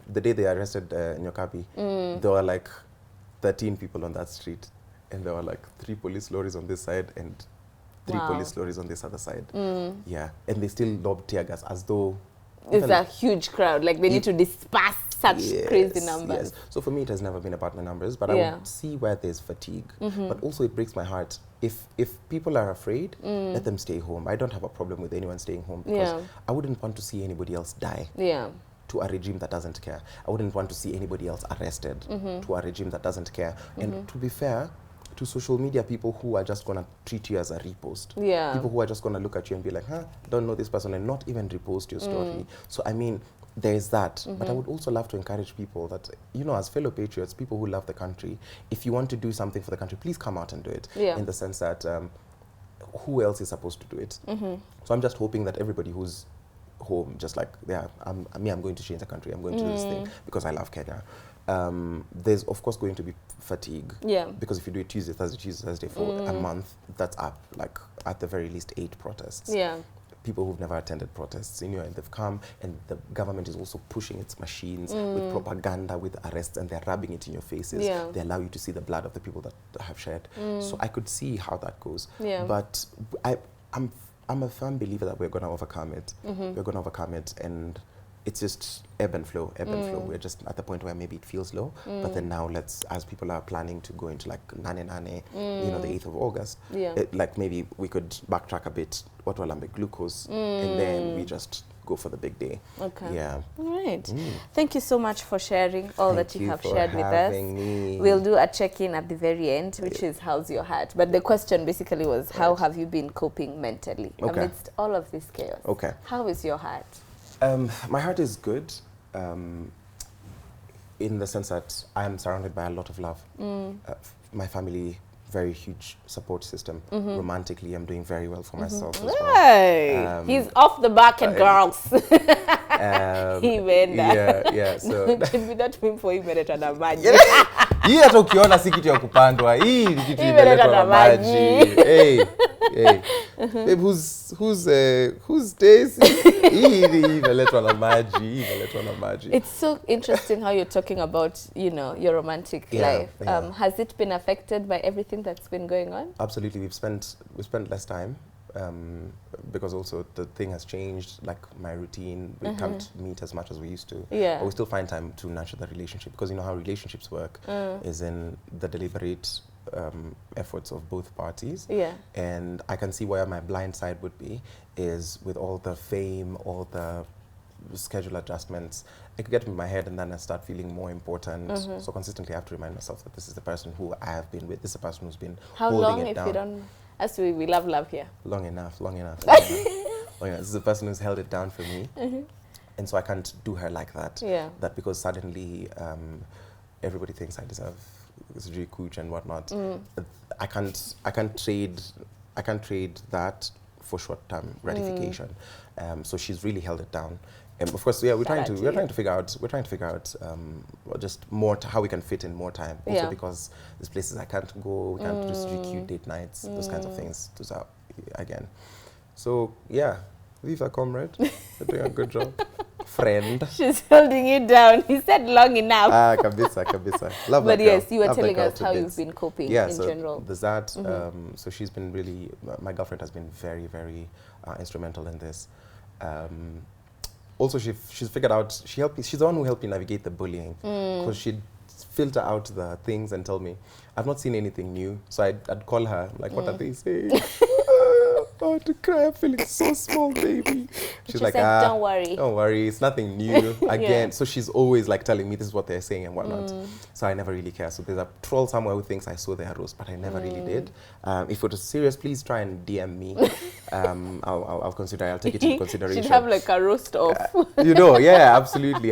the day they arrested Nyokabi, there were like 13 people on that street. And there were like 3 police lorries on this side and 3 police lorries on this other side. Yeah. And they still lobbed tear gas as though... It's a huge crowd. Like they need to disperse such crazy numbers. So for me, it has never been about the numbers, but I would see where there's fatigue. But also it breaks my heart. If people are afraid, let them stay home. I don't have a problem with anyone staying home, because I wouldn't want to see anybody else die. To a regime that doesn't care. I wouldn't want to see anybody else arrested to a regime that doesn't care. And to be fair, to social media people who are just going to treat you as a repost. People who are just going to look at you and be like, don't know this person, and not even repost your story. So, I mean, there is that. But I would also love to encourage people that, as fellow patriots, people who love the country, if you want to do something for the country, please come out and do it. In the sense that who else is supposed to do it? So I'm just hoping that everybody who's home, just like, I'm going to change the country, I'm going to do this thing because I love Kenya. There's of course going to be fatigue. Yeah. Because if you do it Tuesday, Thursday for a month, that's up like at the very least 8 protests. Yeah. People who've never attended protests, and they've come, and the government is also pushing its machines with propaganda, with arrests, and they're rubbing it in your faces. Yeah. They allow you to see the blood of the people that have shed. So I could see how that goes. Yeah. But I'm a firm believer that we're going to overcome it. We're going to overcome it, and it's just ebb and flow, ebb and flow. We're just at the point where maybe it feels low, but then now as people are planning to go into like Nane Nane, the 8th of August, like maybe we could backtrack a bit, what Walambe glucose, and then we just go for the big day. Okay. Yeah. All right. Thank you so much for sharing all that you have shared with us. Me. We'll do a check-in at the very end, which is how's your heart? But the question basically was, how have you been coping mentally amidst all of this chaos? Okay. How is your heart? My heart is good, in the sense that I am surrounded by a lot of love. My family, very huge support system. Romantically, I'm doing very well for myself as well. Hey, he's off the bucket, girls. He made that. Yeah. So that mean for him na maji. hii hata ukiona si kitu ya kupandwa. Hii ni kitu imeletwa na maji. Hey. Babe, who's this? Hii imeletwa na maji. It's so interesting how you're talking about, your romantic life. Has it been affected by everything that's been going on? Absolutely. We've spent less time. Because also the thing has changed, like my routine, we can't meet as much as we used to. Yeah. But we still find time to nurture the relationship, because how relationships work is in the deliberate efforts of both parties. Yeah. And I can see where my blind side would be, is with all the fame, all the schedule adjustments, it could get in my head, and then I start feeling more important. So consistently I have to remind myself that this is the person who I have been with, this is the person who's been holding it down. How long, if you don't... As we love here. Long enough. This is the person who's held it down for me. And so I can't do her like that. Yeah. That because suddenly everybody thinks I deserve cooch and whatnot. I can't trade that for short-term gratification. So she's really held it down. Of course, we're trying to figure out just more how we can fit in more time. Also because there's places I can't go, we can't just do cute date nights, those kinds of things. Those are again. So yeah, Viva comrade, you're doing a good job. Friend. She's holding you down. He said long enough. Kabisa. Love but yes, girl. You were telling us how you've been coping in general. There's that. So she's been really, my girlfriend has been very, very instrumental in this. Also, she's figured out, she's the one who helped me navigate the bullying, because she'd filter out the things and tell me, I've not seen anything new. So I'd call her, like, what are they saying? Oh, to cry, I'm feeling so small, baby. She's like, don't worry, it's nothing new. Again, so she's always like telling me this is what they're saying and whatnot. So I never really care. So there's a troll somewhere who thinks I saw their roast, but I never really did. If it was serious, please try and DM me. I'll consider. I'll take it into consideration. She'd have like a roast off. Absolutely.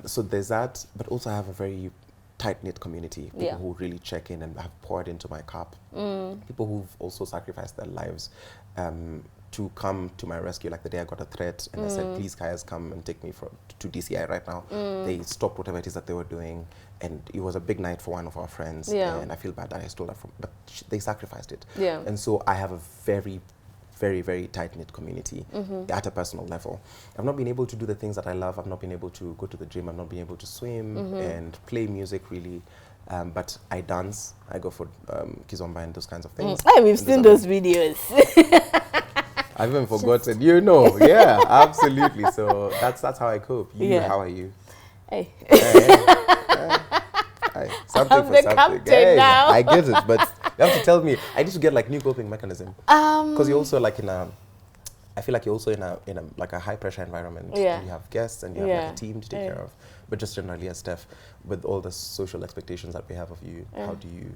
So there's that, but also I have a very tight-knit community, people who really check in and have poured into my cup, people who've also sacrificed their lives to come to my rescue. Like the day I got a threat and I said, please guys, come and take me to DCI right now. They stopped whatever it is that they were doing, and it was a big night for one of our friends, and I feel bad that I stole that from, but they sacrificed it. And so I have a very, very tight-knit community at a personal level. I've not been able to do the things that I love. I've not been able to go to the gym. I've not been able to swim and play music really. But I dance. I go for kizomba and those kinds of things. We've seen those videos. I've even forgotten. Yeah, absolutely. So that's how I cope. How are you? Hey. Something for something. Now. I get it, but you have to tell me. I need to get like new coping mechanism. Because you're also like I feel like you're also in a like a high pressure environment. And you have guests and you have like a team to take care of. But just generally as Steph, with all the social expectations that we have of you, how do you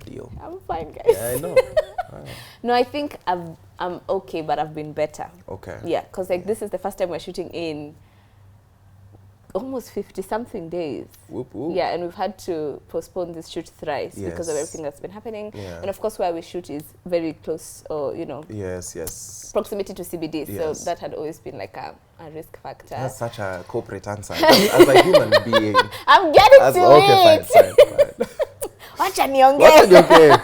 deal? I'm fine, guys. Yeah, I know. No, I think I'm okay, but I've been better. Okay. Yeah, because like this is the first time we're shooting in almost 50-something days. Whoop, whoop. Yeah, and we've had to postpone this shoot thrice because of Yes. everything that's been happening. Yeah. And of course, where we shoot is very close, or Yes. proximity to CBD. Yes. So that had always been like a risk factor. That's such a corporate answer. As a human being. I'm getting to Okay, it. fine. Watch and young. Okay.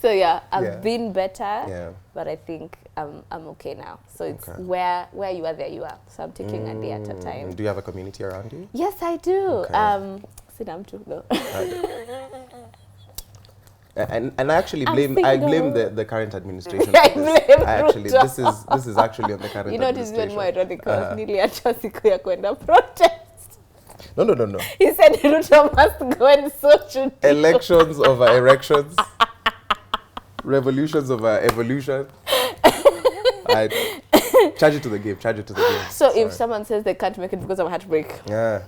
So yeah, I've Yeah. been better, Yeah. but I think I'm okay now. So it's Okay. where you are, there you are. So I'm taking a day at a time. Do you have a community around you? Yes, I do. Okay. Sit down too though. And I actually I'm blame single. the current administration. I for this. blame I actually Ruto. this is actually on the current You know, it is administration. even more ironic. I was nearly at siku ya kwenda protest. No. He said Ruto must go and social deal. Elections over erections. Revolutions over evolution. I charge it to the game. So Sorry. if someone says they can't make it because of a heartbreak, Yeah.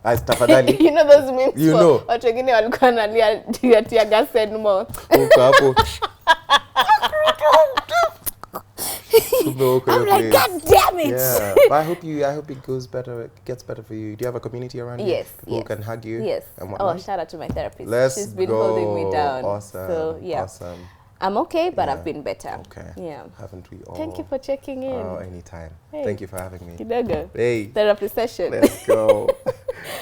I stafadhali. you know those memes You for know. watu wengine walikuwa wanalia tia gas and more. Uko hapo. I'm like, God damn it! Yeah, but I hope it goes better. It gets better for you. Do you have a community around you? Yes, People who yes. can hug you. Yes. And Oh, whatnot? shout out to my therapist. Let's She's been go. holding me down. Awesome. So yeah, Awesome. I'm okay, but Yeah. I've been better. Okay. Yeah. Haven't we all? Thank you for checking in. Oh, anytime. Hey. Thank you for having me. Kidogo. Hey, Therapy session. let's go.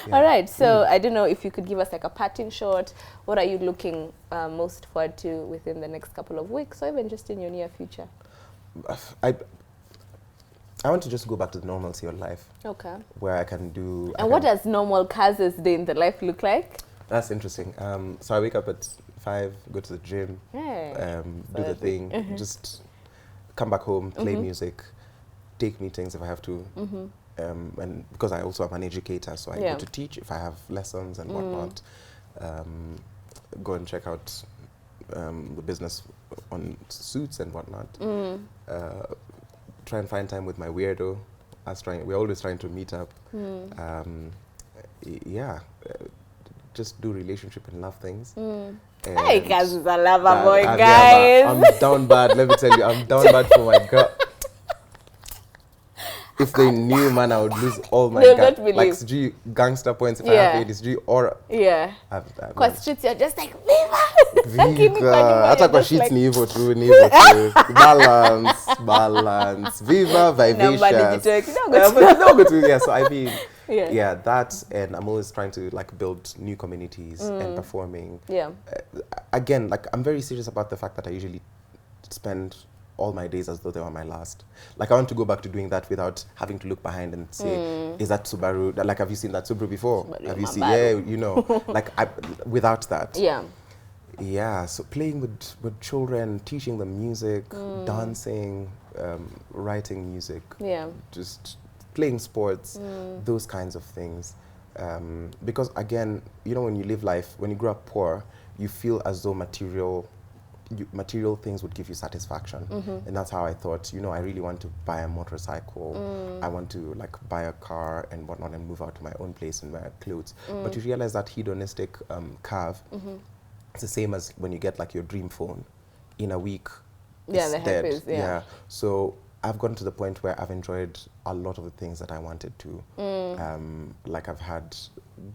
Yeah. All right. So I don't know if you could give us like a parting shot. What are you looking most forward to within the next couple of weeks, or even just in your near future? I want to just go back to the normalcy of life, Okay. where I can do. And what does normal Kaz's day in the life look like? That's interesting. So I wake up at 5, go to the gym, Yeah. do the thing, just come back home, play music, take meetings if I have to. And because I also am an educator, so I Yeah. go to teach if I have lessons and whatnot. Go and check out the business on suits and whatnot. Try and find time with my weirdo. We're always trying to meet up. Just do relationship and love things. Hey, Kaz is a lover that- boy, yeah, guys. I'm down bad. Let me tell you, I'm down bad for my girl. If they knew, man, I would lose all my They'll not believe. like G gangster points if I Yeah. have ADSG or Yeah. I've Kwa streets, you're just like, Viva! Lakini kwa nyumba, hata you're kwa just sheets like, ni hivyo tu, ni hivyo tu. Balance, viva, Namba vivacious. digital, Kidogo tu, yeah, so I mean, Yeah. that, and I'm always trying to like build new communities and performing. Yeah. Again, like I'm very serious about the fact that I usually spend all my days as though they were my last. Like I want to go back to doing that without having to look behind and say, is that Subaru? Like, have you seen that Subaru before? Subaru Have you seen? Mabaru. Yeah, you know, like without that. Yeah. Yeah, so playing with children, teaching them music, dancing, writing music, Yeah. just playing sports, those kinds of things. Because again, you know, when you live life, when you grow up poor, you feel as though material things would give you satisfaction. And that's how I thought, you know, I really want to buy a motorcycle. I want to like buy a car and whatnot and move out to my own place and wear clothes. But you realize that hedonistic curve, it's the same as when you get like your dream phone. In a week, Yeah, it's the dead. hype is, yeah. So I've gotten to the point where I've enjoyed a lot of the things that I wanted to. Like I've had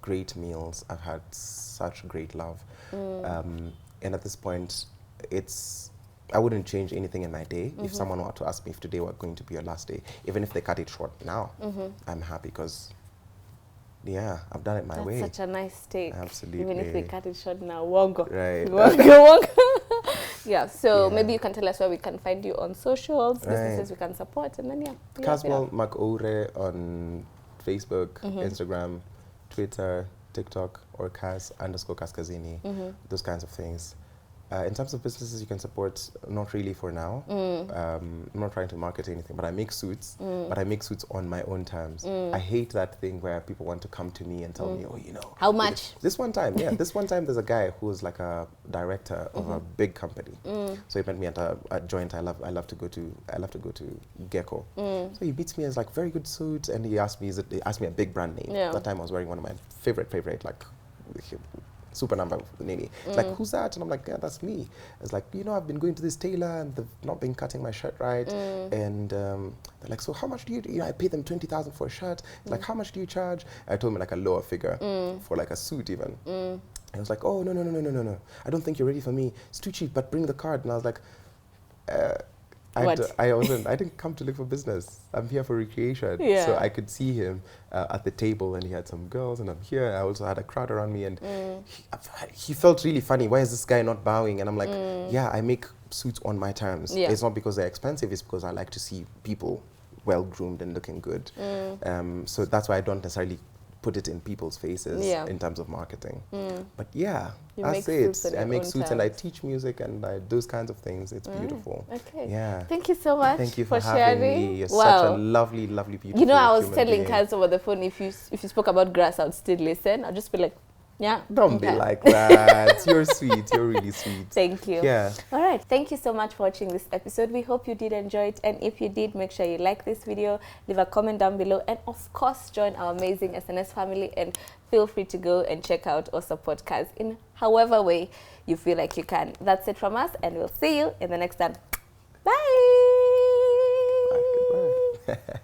great meals, I've had such great love. And at this point, I wouldn't change anything in my day. If someone were to ask me if today were going to be your last day, even if they cut it short now, I'm happy because, yeah, I've done it my way. That's such a nice take. Absolutely. Even if we cut it short now, wongo. Right. Wongo. Yeah, so Yeah. maybe you can tell us where we can find you on socials, Right. businesses we can support, and then Kasmuel Mcoure on Facebook, Instagram, Twitter, TikTok, or Kas_Kaskazini, those kinds of things. In terms of businesses you can support, not really for now. I'm not trying to market anything, but I make suits, but I make suits on my own terms. I hate that thing where people want to come to me and tell me, oh, you know. How much? This one time, yeah, this one time there's a guy who's like a director of a big company. So he met me at a joint I love to go to Gecko. So he beats me as like very good suits, and he asked me a big brand name. Yeah. That time I was wearing one of my favorite like super number nini. It's like, who's that? And I'm like, yeah, that's me. It's like, I've been going to this tailor and they've not been cutting my shirt right. And they're like, so how much do you, I pay them 20,000 for a shirt. It's like, how much do you charge? I told him like a lower figure for like a suit even. And I was like, oh, no. I don't think you're ready for me. It's too cheap, but bring the card. And I was like, I didn't come to look for business. I'm here for recreation. Yeah. So I could see him at the table, and he had some girls, and I'm here. I also had a crowd around me, and he felt really funny. Why is this guy not bowing? And I'm like, yeah, I make suits on my terms. Yeah. It's not because they're expensive. It's because I like to see people well groomed and looking good. So that's why I don't necessarily put it in people's faces in terms of marketing. But yeah, that's it. I make suits and I teach music and those kinds of things. It's beautiful. Okay. Yeah. Thank you so much. Thank you for sharing. having me. You're such a lovely, lovely, beautiful I was human telling being. Kaz over the phone, if you spoke about grass, I would still listen. I'd just be like, yeah. Don't be like that. You're sweet. You're really sweet. Thank you. Yeah. All right. Thank you so much for watching this episode. We hope you did enjoy it. And if you did, make sure you like this video, leave a comment down below, and of course, join our amazing SNS family. And feel free to go and check out or support Kaz in however way you feel like you can. That's it from us, and we'll see you in the next one. Bye. Bye. Goodbye.